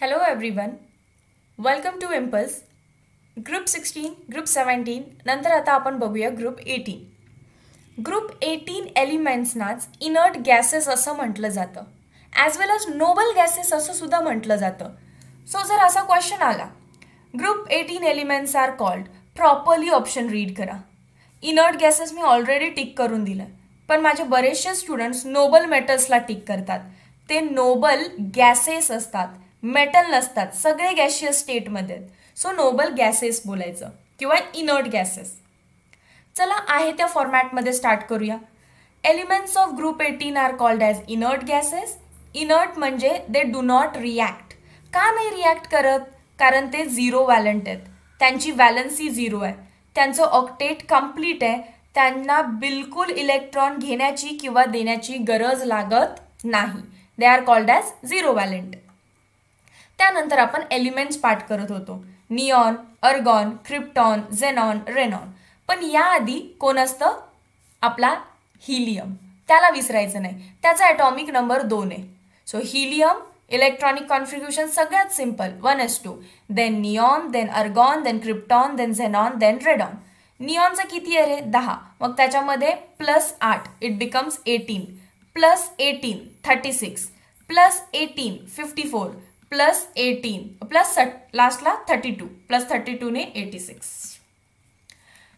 Hello everyone. Welcome to Impulse. Group 16, group 17, नंतर आता आपण बघूया ग्रुप 18. ग्रुप 18 एलिमेंट्सनाच इनर्ट गॅसेस असं म्हटलं जातं. As well as noble gases असं सुद्धा म्हटलं जातं. सो जर असा क्वेश्चन आला, group 18 elements are called, properly option read करा. इनर्ट गॅसेस मी ऑलरेडी टिक करून दिलं, पण माझे बरेचसे स्टुडंट्स नोबल मेटल्सला टिक करतात. ते नोबल गॅसेस असतात, मेटल नसतात, सगळे गॅशियस स्टेटमध्ये आहेत. सो नोबल गॅसेस बोलायचं किंवा इनर्ट गॅसेस. चला आहे त्या फॉर्मॅटमध्ये स्टार्ट करूया. Elements of group 18 are called as inert gases. Inert म्हणजे दे डू नॉट रिॲक्ट. का नाही रिॲक्ट करत? कारण ते झिरो व्हॅलंट आहेत, त्यांची व्हॅलन्सी झिरो आहे, त्यांचं ऑक्टेट कम्प्लीट आहे, त्यांना बिलकुल इलेक्ट्रॉन घेण्याची किंवा देण्याची गरज लागत नाही. They are called as zero valent. त्यानंतर आपण एलिमेंट्स पाठ करत होतो, neon, argon, krypton, xenon, radon. पण याआधी कोण असतं? आपला हिलियम. त्याला विसरायचं नाही, त्याचा ॲटॉमिक नंबर 2 आहे. सो हिलियम इलेक्ट्रॉनिक कॉन्फिग्युरेशन सगळ्यात simple 1s2, then neon, then argon, then krypton, then xenon, then radon. निऑनचं किती आहे रे? 10. मग त्याच्यामध्ये +8 इट बिकम्स 18, +18 36, +18 54, +18 प्लस लास्टला 32, +32ने 86.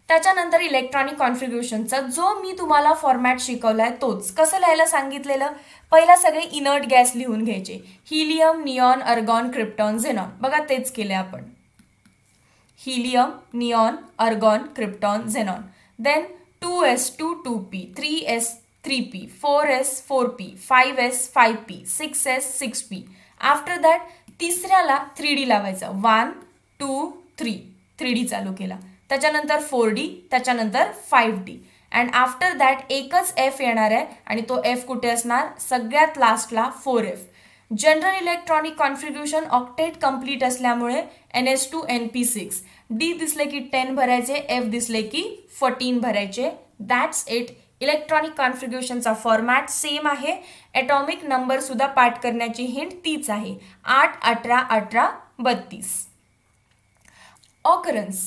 त्याच्यानंतर इलेक्ट्रॉनिक कॉन्फिग्युरेशनचा जो मी तुम्हाला फॉर्मॅट शिकवलाय तोच. कसं लिहायला सांगितलेलं? पहिला सगळे इनर्ट गॅस लिहून घ्यायचे, helium, neon, argon, krypton, xenon. बघा तेच केले आपण, helium, neon, argon, krypton, xenon. Then 2s2 2p, 3s 3p, 4s 4p, 5s 5p, 6s 6p. After that तिसऱ्याला 3D लावायचा, 1 2 3, 3D चालू केला. त्याच्यानंतर 4D, त्याच्यानंतर 5D. अँड आफ्टर दॅट एकच F येणार आहे आणि तो F कुठे असणार? सगळ्यात लास्टला 4F. General electronic configuration octet complete असल्यामुळे NS2 NP6. D दिसले की 10 भरायचे, F दिसले की 14 भरायचे. That's it. इलेक्ट्रॉनिक कॉन्फिग्युरेशनचा फॉर्मॅट सेम आहे. ॲटॉमिक नंबर सुद्धा पाठ करण्याची हिंट तीच आहे, 8 18 18 32. ऑकरन्स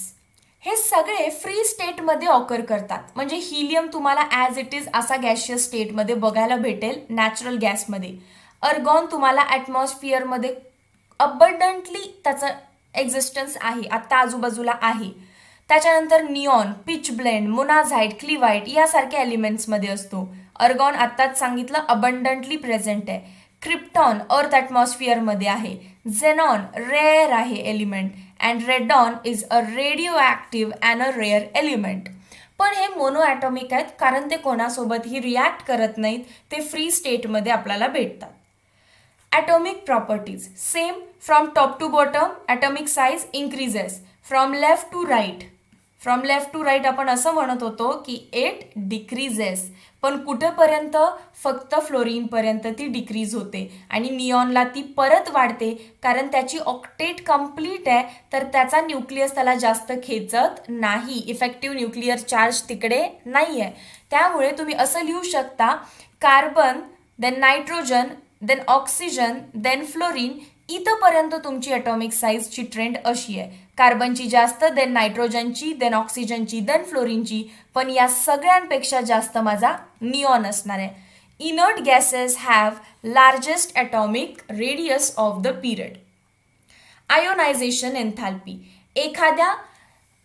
हे सगळे फ्री स्टेटमध्ये ऑकर करतात. म्हणजे हिलियम तुम्हाला ॲज इट इज असा गॅशियस स्टेटमध्ये बघायला भेटेल नॅचरल गॅसमध्ये. अर्गॉन तुम्हाला ॲटमॉस्फिअरमध्ये अबंडंटली त्याचं एक्झिस्टन्स आहे, आत्ता आजूबाजूला आहे. त्याच्यानंतर निऑन, पिच ब्लेंड, मोनाझाईट, क्लिवाईट यासारख्या एलिमेंट्समध्ये असतो. अर्गॉन आत्ताच सांगितलं अबंडंटली प्रेझेंट आहे. क्रिप्टॉन अर्थ ॲटमॉस्फिअरमध्ये आहे. झेनॉन रेअर आहे element. And radon is a radio active and a rare element. पण हे मोनो ॲटॉमिक आहेत कारण ते कोणासोबतही रिॲक्ट करत नाहीत, ते फ्री स्टेटमध्ये आपल्याला भेटतात. Atomic properties same from top to bottom. Atomic size increases from left to right. From left to right आपण असं म्हणत होतो की इट डिक्रीजेस, पण कुठेपर्यंत? फक्त फ्लोरीनपर्यंत ती डिक्रीज होते. आणि निऑनला ती परत वाढते कारण त्याची ऑक्टेट कम्प्लीट आहे, तर त्याचा न्यूक्लियस त्याला जास्त खेचत नाही, इफेक्टिव्ह न्यूक्लिअर चार्ज तिकडे नाही आहे. त्यामुळे तुम्ही असं लिहू शकता, carbon, then nitrogen, then oxygen, then fluorine. इथंपर्यंत तुमची ॲटॉमिक साईजची ट्रेंड अशी आहे, कार्बनची जास्त, देन नायट्रोजनची, देन ऑक्सिजनची, देन फ्लोरीनची. पण या सगळ्यांपेक्षा जास्त माझा निऑन असणार आहे. Inert gases have largest atomic radius of the period. Ionization enthalpy एखाद्या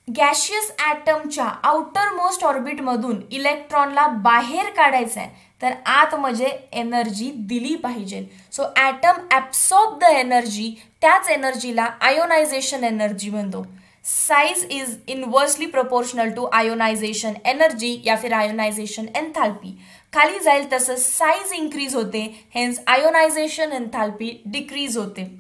गॅशियस ॲटमच्या आउटर मोस्ट ऑर्बिटमधून इलेक्ट्रॉनला बाहेर काढायचं आहे, तर आतमध्ये एनर्जी दिली पाहिजे. So atom absorb the energy, त्याच एनर्जीला आयोनायझेशन एनर्जी म्हणतो. Size is inversely proportional to ionization energy या फिर आयोनायझेशन एन्थॅल्पी. खाली जाईल तसं साइज इन्क्रीज होते, हेन्स आयोनायझेशन एन्थॅल्पी डिक्रीज होते.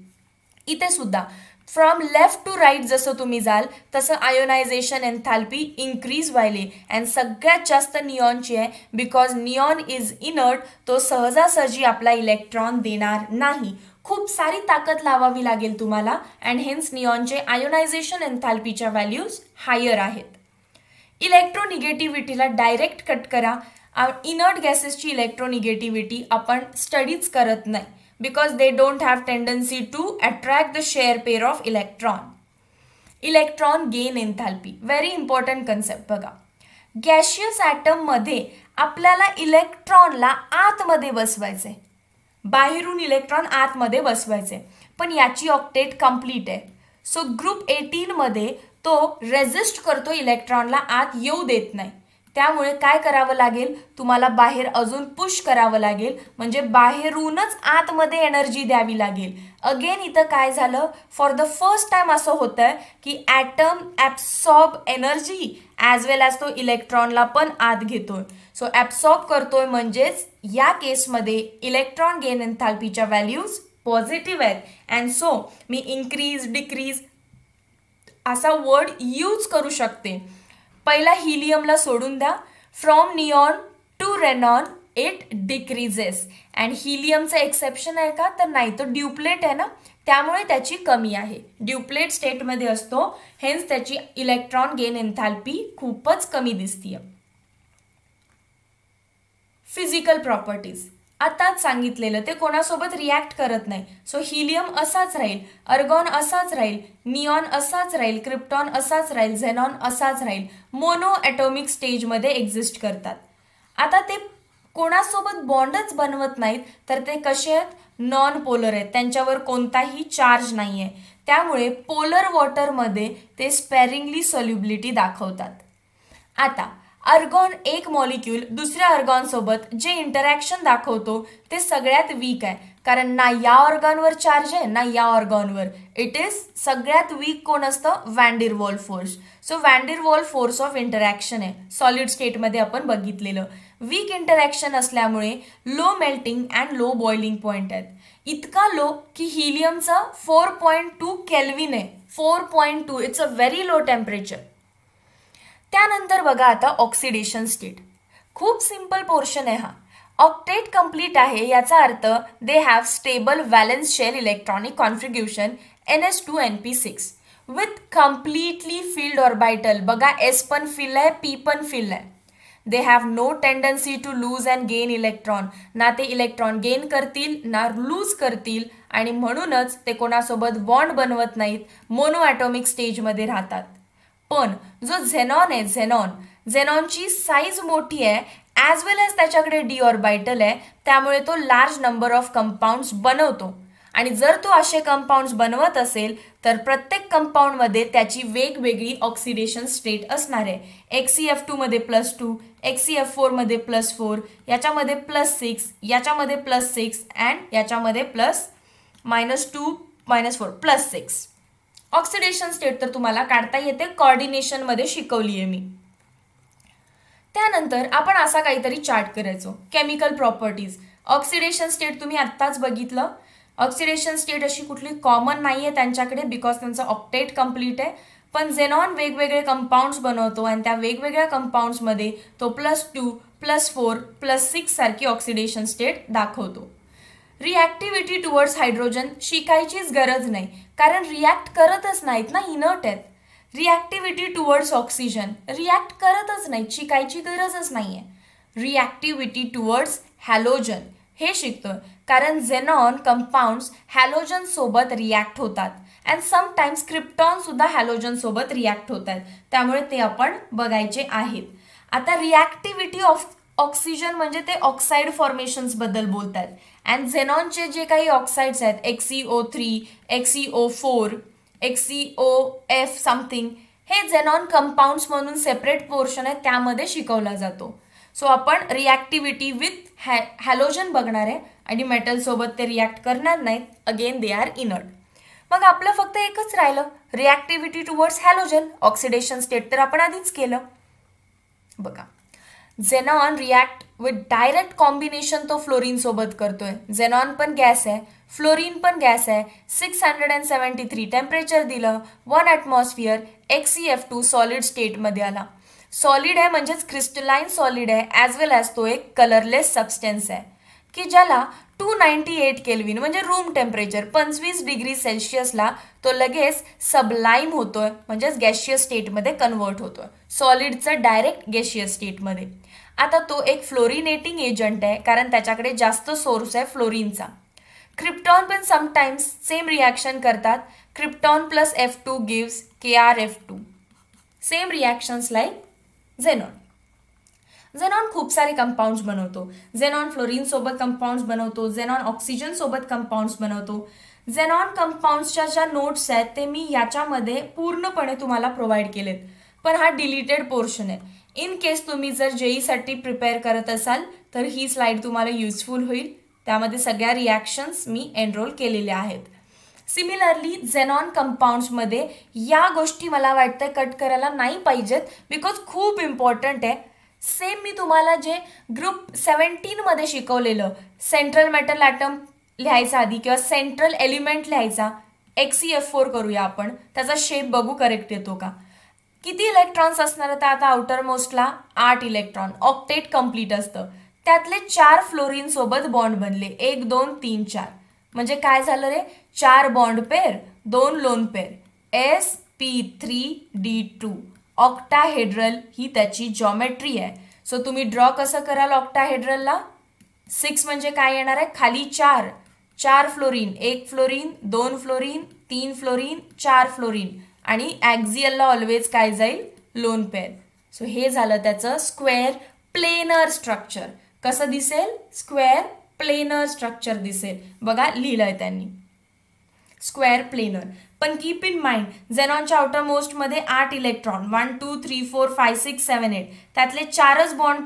इथे सुद्धा फ्रॉम लेफ्ट टू राईट जसं तुम्ही जाल तसं आयोनायझेशन एन्थॅल्पी इन्क्रीज व्हायले. अँड सगळ्यात जास्त निऑनची आहे, बिकॉज निऑन इज इनर्ट. तो सहजासहजी आपला इलेक्ट्रॉन देणार नाही, खूप सारी ताकद लावावी लागेल तुम्हाला. अँड हेन्स निऑनचे आयोनायझेशन एन्थॅल्पीच्या व्हॅल्यूज हायर आहेत. इलेक्ट्रोनिगेटिव्हिटीला डायरेक्ट कट करा. इनर्ट गॅसेसची इलेक्ट्रोनिगेटिव्हिटी आपण स्टडीज करत नाही, because they don't have tendency to attract the share pair of electron. Electron gain enthalpy, very important concept बघा. गॅशियस ॲटममध्ये आपल्याला इलेक्ट्रॉनला आतमध्ये बसवायचे, बाहेरून इलेक्ट्रॉन आतमध्ये बसवायचे, पण याची ऑक्टेट कंप्लीट आहे. सो ग्रुप 18 मध्ये तो रेजिस्ट करतो, इलेक्ट्रॉनला आत येऊ देत नाही. त्यामुळे काय करावं लागेल, तुम्हाला बाहेर अजून पुश करावं लागेल, म्हणजे बाहेरूनच आतमध्ये एनर्जी द्यावी लागेल. अगेन इथं काय झालं, फॉर द फर्स्ट टाइम असं होतंय की ॲटम ॲब्सॉर्ब एनर्जी ॲज वेल ॲज तो इलेक्ट्रॉनला पण आत घेतोय. सो ॲब्सॉर्ब करतोय, म्हणजेच या केसमध्ये इलेक्ट्रॉन गेन एन्थॅल्पीच्या व्हॅल्यूज पॉझिटिव्ह आहेत. अँड सो मी इन्क्रीज डिक्रीज असा वर्ड यूज करू शकते. पहिला हिलियमला सोडून द्या, from neon to radon it decreases. And हिलियमचं एक्सेप्शन आहे का, तर नाही, तो ड्युप्लेट आहे ना, त्यामुळे त्याची कमी आहे. ड्युप्लेट स्टेटमध्ये असतो, हेन्स त्याची इलेक्ट्रॉन गेन एन्थॅल्पी खूपच कमी दिसतीये. फिजिकल प्रॉपर्टीज आताच सांगितलेलं, ते कोणासोबत रिॲक्ट करत नाही. सो हिलियम असाच राहील, अर्गॉन असाच राहील, निऑन असाच राहील, क्रिप्टॉन असाच राहील, झेनॉन असाच राहील. मोनो ॲटॉमिक स्टेजमध्ये एक्झिस्ट करतात. आता ते कोणासोबत बॉन्डच बनवत नाहीत, तर ते कसे आहेत, नॉन पोलर आहेत, त्यांच्यावर कोणताही चार्ज नाही आहे. त्यामुळे पोलर वॉटरमध्ये ते स्पॅरिंगली सॉल्युबिलिटी दाखवतात. आता अर्गॉन एक मॉलिक्यूल दुसऱ्या अर्गॉनसोबत जे इंटरॅक्शन दाखवतो ते सगळ्यात वीक आहे, कारण ना या ऑर्गॉनवर चार्ज आहे ना या ऑर्गॉनवर. इट इज सगळ्यात वीक कोण असतं, van der Waals force. So van der Waals force of interaction आहे, सॉलिड स्टेटमध्ये आपण बघितलेलं. वीक इंटरॅक्शन असल्यामुळे low melting and low boiling point आहेत. इतका लो की हिलियमचा 4.2 केल्विन आहे. 4.2 it's a very low temperature. त्यानंतर बघा आता ऑक्सिडेशन स्टेट. खूप सिंपल पोर्शन आहे हा. ऑक्टेट कंप्लीट आहे, याचा अर्थ they have stable valence shell electronic configuration NS2 NP6 with completely filled orbital. बघा S पण फिल आहे, P पण फिल आहे. They have no tendency to lose and gain electron. ना ते इलेक्ट्रॉन गेन करतील ना लूज करतील, आणि म्हणूनच ते कोणासोबत बॉन्ड बनवत नाहीत, मोनो ॲटॉमिक स्टेजमध्ये राहतात. पण जो झेनॉन आहे, झेनॉनची साईज मोठी आहे, ॲज वेल ॲज त्याच्याकडे डी ऑर्बिटल आहे, त्यामुळे तो लार्ज नंबर ऑफ कंपाऊंड्स बनवतो. आणि जर तो असे कंपाऊंड्स बनवत असेल तर प्रत्येक कंपाऊंडमध्ये त्याची वेगवेगळी ऑक्सिडेशन स्टेट असणार आहे. XeF2 मध्ये +2, XeF4 मध्ये +4, याच्यामध्ये +6, याच्यामध्ये +6 अँड याच्यामध्ये -2 -4 +6. ऑक्सिडेशन स्टेट तर तुम्हाला काढता येते, कॉर्डिनेशनमध्ये शिकवली आहे मी. त्यानंतर आपण असा काहीतरी चार्ट करायचो, केमिकल प्रॉपर्टीज. ऑक्सिडेशन स्टेट तुम्ही आत्ताच बघितलं. ऑक्सिडेशन स्टेट अशी कुठली कॉमन नाही आहे त्यांच्याकडे, बिकॉज त्यांचं ऑक्टेट कंप्लीट आहे. पण झेनॉन वेगवेगळे कंपाऊंड्स बनवतो आणि त्या वेगवेगळ्या कंपाऊंड्समध्ये तो +2, +4, +6 सारखी ऑक्सिडेशन स्टेट दाखवतो. रिॲक्टिव्हिटी टुवर्ड्स हायड्रोजन शिकायचीच गरज नाही, कारण रिॲक्ट करतच नाहीत ना, इनर्ट आहेत. रिॲक्टिव्हिटी टुवर्ड्स ऑक्सिजन रिॲक्ट करतच नाहीत, शिकायची गरजच नाही आहे. रिॲक्टिव्हिटी टुवर्ड्स हॅलोजन हे शिकतोय, कारण झेनॉन कंपाऊंड्स हॅलोजन सोबत रिॲक्ट होतात अँड समटाइम्स क्रिप्टॉन सुद्धा हॅलोजन सोबत रिॲक्ट होतात, त्यामुळे ते आपण बघायचे आहेत. आता रिॲक्टिव्हिटी ऑफ ऑक्सिजन म्हणजे ते ऑक्साईड फॉर्मेशन्स बद्दल बोलतात. अँड झेनॉनचे जे काही ऑक्साईड्स आहेत, XeO3, XeO4, XeOF समथिंग, हे झेनॉन कंपाऊंड्स म्हणून सेपरेट पोर्शन आहे, त्यामध्ये शिकवला जातो. सो आपण रिॲक्टिव्हिटी विथ हॅलोजन बघणार आहे आणि मेटलसोबत ते रिॲक्ट करणार नाहीत. Again they are inert. मग आपलं फक्त एकच राहिलं, रिॲक्टिव्हिटी टुवर्ड्स हॅलोजन. ऑक्सिडेशन स्टेट तर आपण आधीच केलं. बघा, xenon react with direct combination तो फ्लोरीन सोबत करतोय. झेनॉन पण गॅस आहे, फ्लोरीन पण गॅस आहे. 673 टेम्परेचर दिलं, 1 ॲटमॉस्फिअर. XeF2 सॉलिड स्टेटमध्ये आला. सॉलिड आहे म्हणजेच क्रिस्टलाइन सॉलिड आहे, ॲज वेल ॲज तो एक कलरलेस सबस्टन्स आहे की ज्याला 298 केल्विन म्हणजे रूम टेम्परेचर 25 डिग्री सेल्सिअसला तो लगेच सबलाईम होतोय, म्हणजेच गॅशियस स्टेटमध्ये कन्वर्ट होतोय, सॉलिडचं डायरेक्ट गॅशियस स्टेटमध्ये. आता तो एक फ्लोरिनेटिंग एजंट आहे, कारण त्याच्याकडे जास्त सोर्स आहे फ्लोरीनचा. क्रिप्टॉन पण समटाइम्स सेम रिॲक्शन करतात. Krypton plus F2 gives KrF2. Same reactions like xenon. Xenon खूप सारे कंपाऊंड्स बनवतो. झेनॉन फ्लोरीन सोबत कंपाऊंड्स बनवतो. झेनॉन ऑक्सिजन सोबत कंपाऊंड्स बनवतो. झेनॉन कंपाऊंड्सच्या ज्या नोट्स आहेत ते मी याच्यामध्ये पूर्णपणे तुम्हाला प्रोव्हाइड केलेत, पण हा डिलीटेड पोर्शन आहे. इन केस तुम्ही जर जेईसाठी प्रिपेअर करत असाल तर ही स्लाइड तुम्हाला युजफुल होईल. त्यामध्ये सगळ्या रिॲक्शन्स मी एनरोल केलेल्या आहेत. सिमिलरली झेनॉन कंपाऊंड्समध्ये या गोष्टी मला वाटतं कट करायला नाही पाहिजेत, बिकॉज खूप इम्पॉर्टंट आहे. सेम मी तुम्हाला जे ग्रुप 17मध्ये शिकवलेलं सेंट्रल मेटल ॲटम लिहायचा आधी किंवा सेंट्रल एलिमेंट लिहायचा, XeF4 करूया आपण, त्याचा शेप बघू करेक्ट येतो का. किती इलेक्ट्रॉन्स असणार तर आता आउटर मोस्टला 8 इलेक्ट्रॉन, ऑक्टेट कंप्लीट असतं. त्यातले 4 फ्लोरीन सोबत बॉन्ड बनले, 1 2 3 4. म्हणजे काय झालं रे, 4 bond pair 2 lone pair, sp3d2. Octahedral ही त्याची जॉमेट्री आहे. सो तुम्ही ड्रॉ कसं कराल ऑक्टाहेड्रलला. 6 म्हणजे काय येणार आहे, खाली 4 fluorine, 1 fluorine 2 fluorine 3 fluorine 4 fluorine, आणि ॲक्झियलला ऑलवेज काय जाईल, लोन पेअर. सो हे झालं त्याचं स्क्वेअर प्लेनर स्ट्रक्चर. कसं दिसेल, स्क्वेअर प्लेनर स्ट्रक्चर दिसेल. बघा लिहिलंय त्यांनी स्क्वेअर प्लेनर. पण कीप इन माइंड झेनॉनच्या आउटर मोस्टमध्ये 8 इलेक्ट्रॉन, 1 2 3 4 5 6 7 8, त्यातले 4च बॉन्ड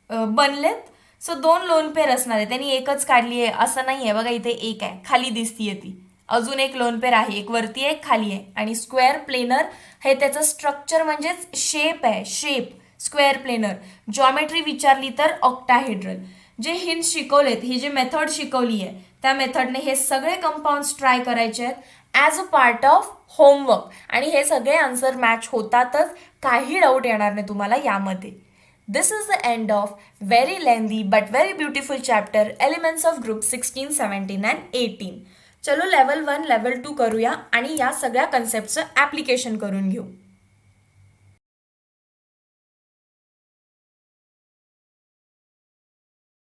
बनलेत. सो 2 लोन पेअर असणार आहे. त्यांनी एकच काढली आहे असं नाही आहे. बघा इथे 1 आहे, खाली दिसतीये ती. अजून 1 लोन पेअर आहे, एक वरती आहे एक खाली आहे. आणि स्क्वेअर प्लेनर हे त्याचं स्ट्रक्चर म्हणजेच शेप आहे, शेप स्क्वेअर प्लेनर. जॉमेट्री विचारली तर ऑक्टाहेड्रल. जे हिंट शिकवलेत, ही जी मेथड शिकवली आहे त्या मेथडने हे सगळे कंपाऊंड्स ट्राय करायचे आहेत as a part of homework. आणि हे सगळे आन्सर मॅच होतातच, काही डाऊट येणार नाही तुम्हाला यामध्ये. This is the end of very lengthy but very beautiful chapter elements of group 16, 17 and 18. चलो लेवल 1, लेवल 2 करूया आणि या सगळ्या कन्सेप्टचं ॲप्लिकेशन करून घेऊ.